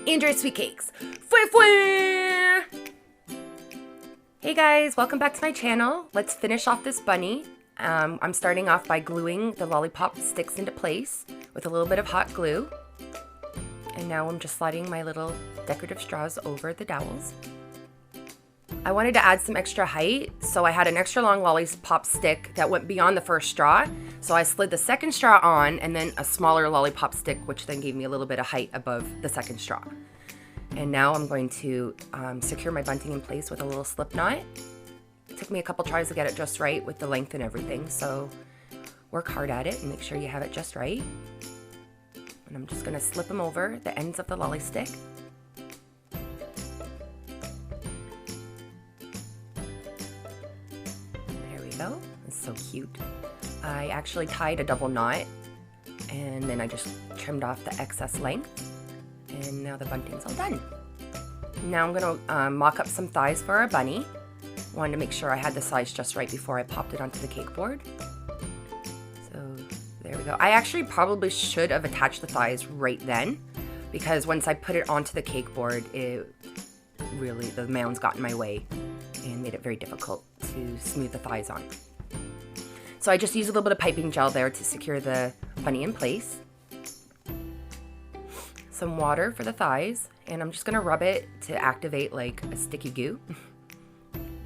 SweetCakes. Hey guys, welcome back to my channel. Let's finish off this bunny. I'm starting off by gluing the lollipop sticks into place with a little bit of hot glue. And now I'm just sliding my little decorative straws over the dowels. I wanted to add some extra height, so I had an extra long lollipop stick that went beyond the first straw. So I slid the second straw on and then a smaller lollipop stick, which then gave me a little bit of height above the second straw. And now I'm going to secure my bunting in place with a little slip knot. It took me a couple tries to get it just right with the length and everything, so work hard at it and make sure you have it just right. And I'm just gonna slip them over the ends of the lolly stick. There we go, it's so cute. I actually tied a double knot and then I just trimmed off the excess length. And now the bunting's all done. Now I'm gonna mock up some thighs for our bunny. Wanted to make sure I had the size just right before I popped it onto the cake board. So there we go. I actually probably should have attached the thighs right then, because once I put it onto the cake board, the mounds got in my way and made it very difficult to smooth the thighs on. So I just used a little bit of piping gel there to secure the bunny in place. Some water for the thighs, and I'm just gonna rub it to activate like a sticky goo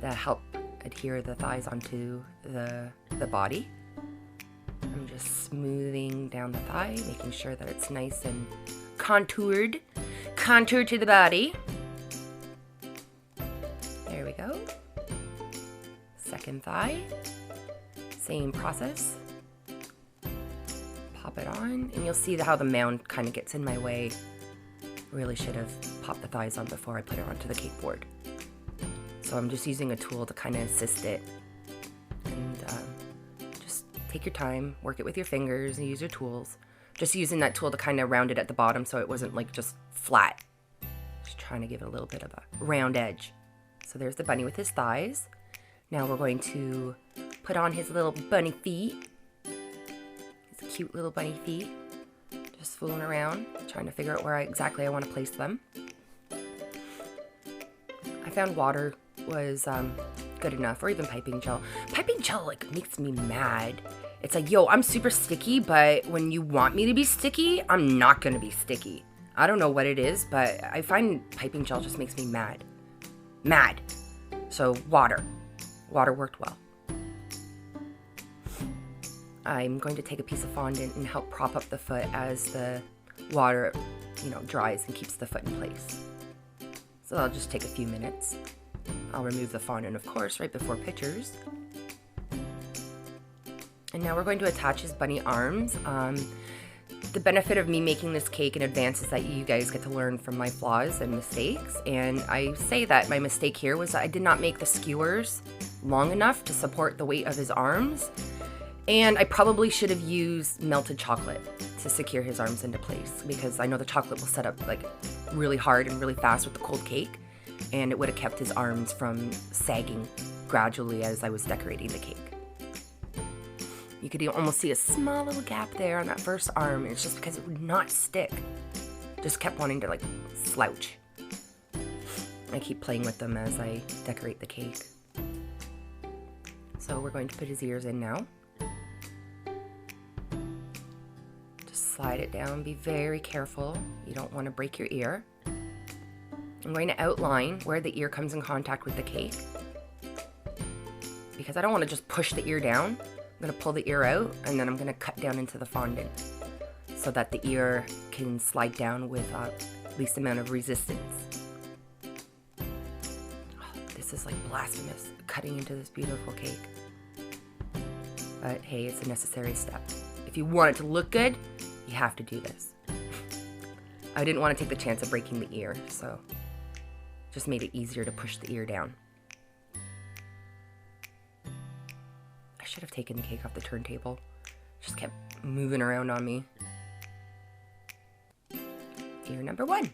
that help adhere the thighs onto the body. I'm just smoothing down the thigh, making sure that it's nice and contoured to the body. There we go. Second thigh, same process. Pop it on, and you'll see how the mound kind of gets in my way. Really should have popped the thighs on before I put it onto the cake board. So I'm just using a tool to kind of assist it. And just take your time, work it with your fingers and use your tools. Just using that tool to kind of round it at the bottom so it wasn't like just flat. Just trying to give it a little bit of a round edge. So there's the bunny with his thighs. Now we're going to put on his little bunny feet. Cute little bunny feet, just fooling around, trying to figure out where exactly I want to place them. I found water was good enough, or even piping gel. Piping gel like makes me mad. It's like, yo, I'm super sticky, but when you want me to be sticky, I'm not gonna be sticky. I don't know what it is, but I find piping gel just makes me mad. So water worked well. I'm going to take a piece of fondant and help prop up the foot as the water, dries and keeps the foot in place. So that'll just take a few minutes. I'll remove the fondant, of course, right before pictures. And now we're going to attach his bunny arms. The benefit of me making this cake in advance is that you guys get to learn from my flaws and mistakes. And I say that my mistake here was that I did not make the skewers long enough to support the weight of his arms. And I probably should have used melted chocolate to secure his arms into place, because I know the chocolate will set up like really hard and really fast with the cold cake, and it would have kept his arms from sagging gradually as I was decorating the cake. You could almost see a small little gap there on that first arm, and it's just because it would not stick. Just kept wanting to like slouch. I keep playing with them as I decorate the cake. So we're going to put his ears in now. Slide it down, be very careful. You don't want to break your ear. I'm going to outline where the ear comes in contact with the cake, because I don't want to just push the ear down. I'm going to pull the ear out, and then I'm going to cut down into the fondant so that the ear can slide down with least amount of resistance. Oh, this is like blasphemous, cutting into this beautiful cake. But hey, it's a necessary step. If you want it to look good, you have to do this. I didn't want to take the chance of breaking the ear, so just made it easier to push the ear down. I should have taken the cake off the turntable. Just kept moving around on me. Ear number 1.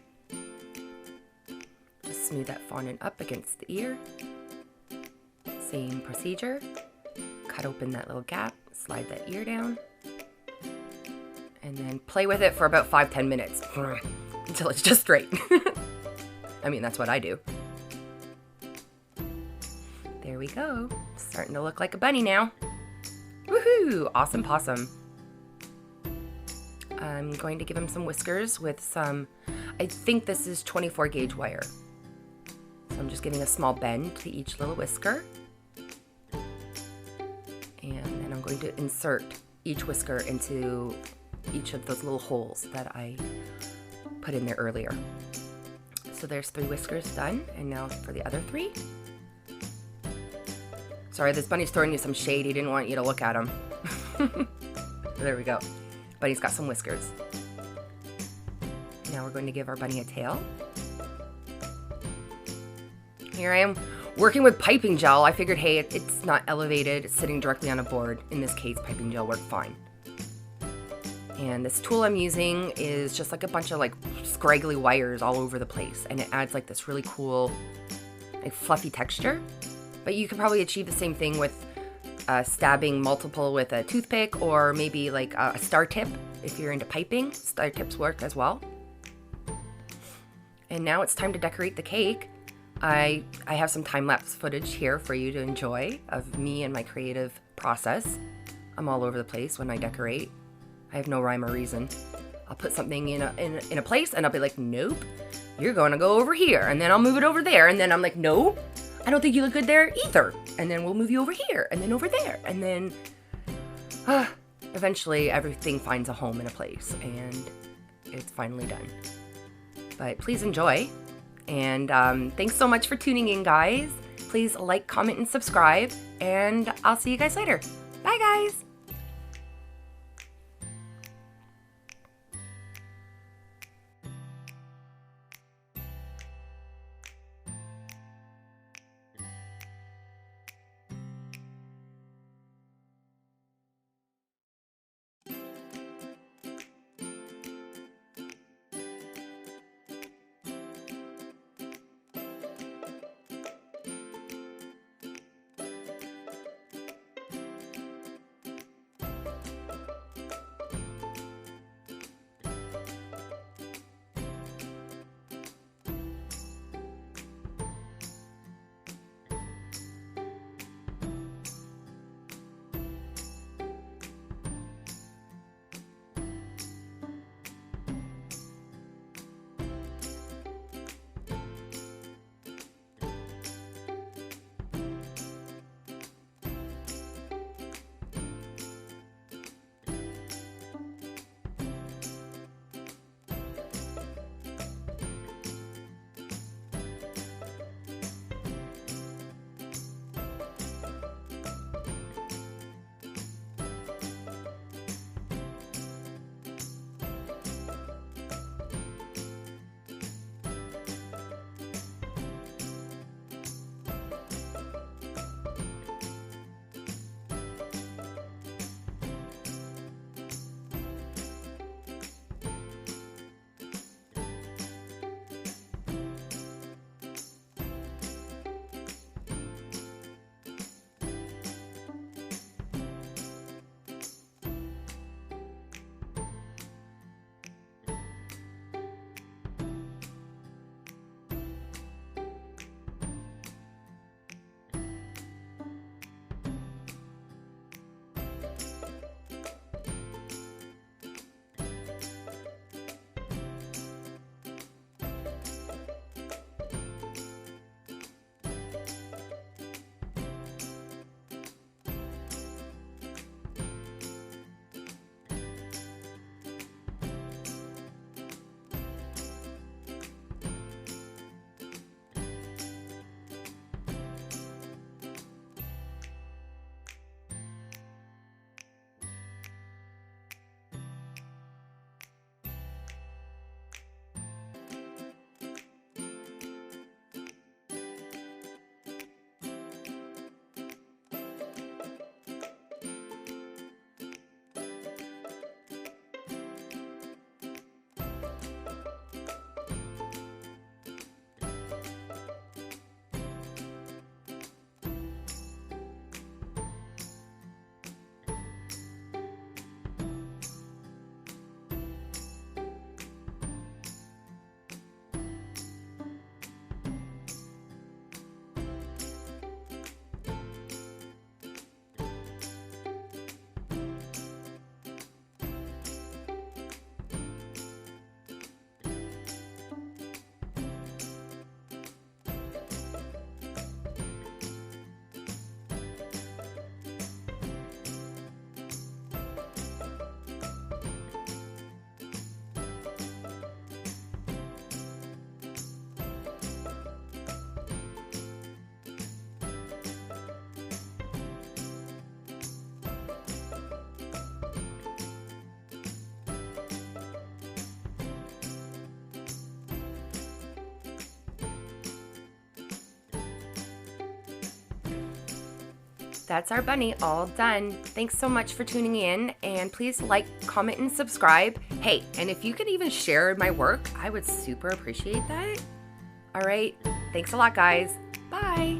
Just smooth that fondant up against the ear. Same procedure. Cut open that little gap, slide that ear down. And then play with it for about 5-10 minutes. until it's just straight. I mean, that's what I do. There we go. Starting to look like a bunny now. Woohoo! Awesome possum. I'm going to give him some whiskers with some, I think this is 24 gauge wire. So I'm just giving a small bend to each little whisker. And then I'm going to insert each whisker into each of those little holes that I put in there earlier. So there's 3 whiskers done, and now for the other 3. Sorry, this bunny's throwing you some shade. He didn't want you to look at him. There we go. Bunny's got some whiskers. Now we're going to give our bunny a tail. Here I am working with piping gel. I figured, hey, it's not elevated. It's sitting directly on a board. In this case, piping gel worked fine. And this tool I'm using is just like a bunch of like scraggly wires all over the place. And it adds like this really cool, like fluffy texture. But you can probably achieve the same thing with stabbing multiple with a toothpick, or maybe like a star tip. If you're into piping, star tips work as well. And now it's time to decorate the cake. I have some time-lapse footage here for you to enjoy of me and my creative process. I'm all over the place when I decorate. I have no rhyme or reason. I'll put something in a place and I'll be like, nope, you're going to go over here. And then I'll move it over there. And then I'm like, no, I don't think you look good there either. And then we'll move you over here and then over there. And then eventually everything finds a home and a place, and it's finally done. But please enjoy. And thanks so much for tuning in, guys. Please like, comment, and subscribe. And I'll see you guys later. Bye, guys. That's our bunny all done. Thanks so much for tuning in, and please like, comment, and subscribe. Hey, and if you could even share my work, I would super appreciate that. All right, thanks a lot, guys. Bye.